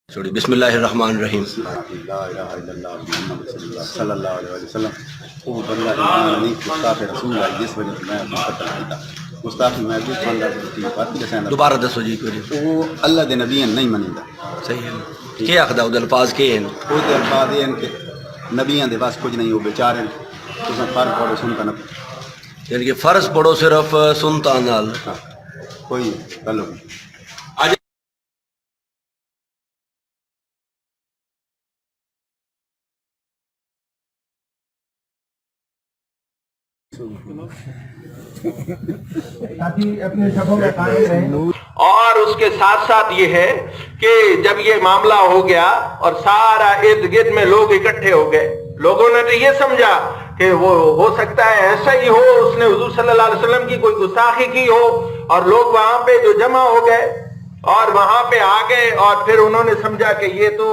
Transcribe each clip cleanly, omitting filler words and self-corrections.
چھوڑی بسم اللہ الرحمن الرحیم۔ لا الہ الا اللہ محمد صلی اللہ علیہ وسلم وہ بندہ ایمان نہیں گستاخ رسول ہے جس وجہ سے میں اپنا قتل کیتا گستاخ میں بھی بندہ کی بات جیسے دوبارہ دسو جی کوئی وہ اللہ دے نبی نہیں منیدا صحیح ہے کیا آخدا وہ الفاظ کے ہیں وہ تے الفاظ ہیں کہ نبیاں دے بس کچھ نہیں وہ بیچارے تساں پر پڑھو سن کنا یعنی کہ فرض پڑھو صرف سنتا نال کوئی تعلق نہیں۔ اور اس کے ساتھ ساتھ یہ ہے کہ جب یہ معاملہ ہو گیا اور سارا ارد گرد میں لوگ اکٹھے ہو گئے، لوگوں نے تو یہ سمجھا کہ وہ ہو سکتا ہے ایسا ہی ہو، اس نے حضور صلی اللہ علیہ وسلم کی کوئی گستاخی کی ہو، اور لوگ وہاں پہ جو جمع ہو گئے اور وہاں پہ آ گئے، اور پھر انہوں نے سمجھا کہ یہ تو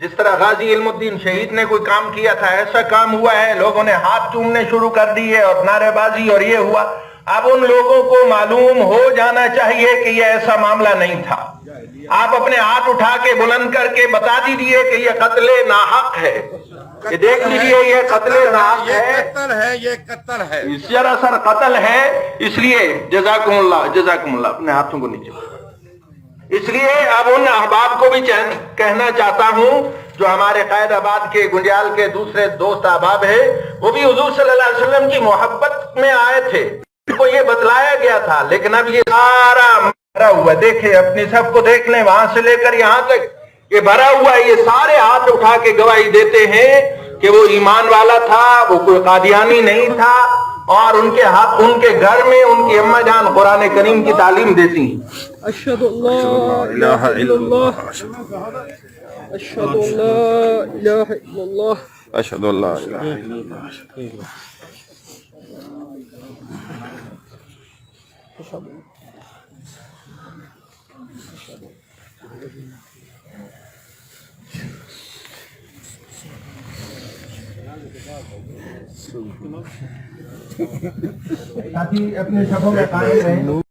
جس طرح غازی علم الدین شہید نے کوئی کام کیا تھا ایسا کام ہوا ہے، لوگوں نے ہاتھ چومنے شروع کر دیے اور نعرے بازی اور یہ ہوا۔ اب ان لوگوں کو معلوم ہو جانا چاہیے کہ یہ ایسا معاملہ نہیں تھا۔ آپ اپنے ہاتھ اٹھا کے بلند کر کے بتا دیجئے کہ یہ قتل ناحق ہے، یہ دیکھ لیجئے یہ قتل ناحق ہے، یہ قتل ہے سراسر قتل ہے۔ اس لیے جزاکم اللہ اپنے ہاتھوں کو نیچے، اس لیے اب ان احباب کو بھی کہنا چاہتا ہوں جو ہمارے قائد آباد کے گنجال کے دوسرے دوست احباب ہیں، وہ بھی حضور صلی اللہ علیہ وسلم کی محبت میں آئے تھے، ان کو یہ بتلایا گیا تھا، لیکن اب یہ سارا بھرا ہوا، دیکھیں اپنی سب کو دیکھ لیں، وہاں سے لے کر یہاں تک یہ بھرا ہوا ہے، یہ سارے ہاتھ اٹھا کے گواہی دیتے ہیں کہ وہ ایمان والا تھا، وہ کوئی قادیانی نہیں تھا، اور ان کے ہاتھ ان کے گھر میں ان کی اماں جان قرآن کریم کی تعلیم دیتی ہیں۔ اشہد اللہ الہ الا اللہ اشہد اللہ الہ الا اللہ اشہد اللہ الہ الا اللہ۔ تاکہ اپنے شبوں میں قائم رہیں۔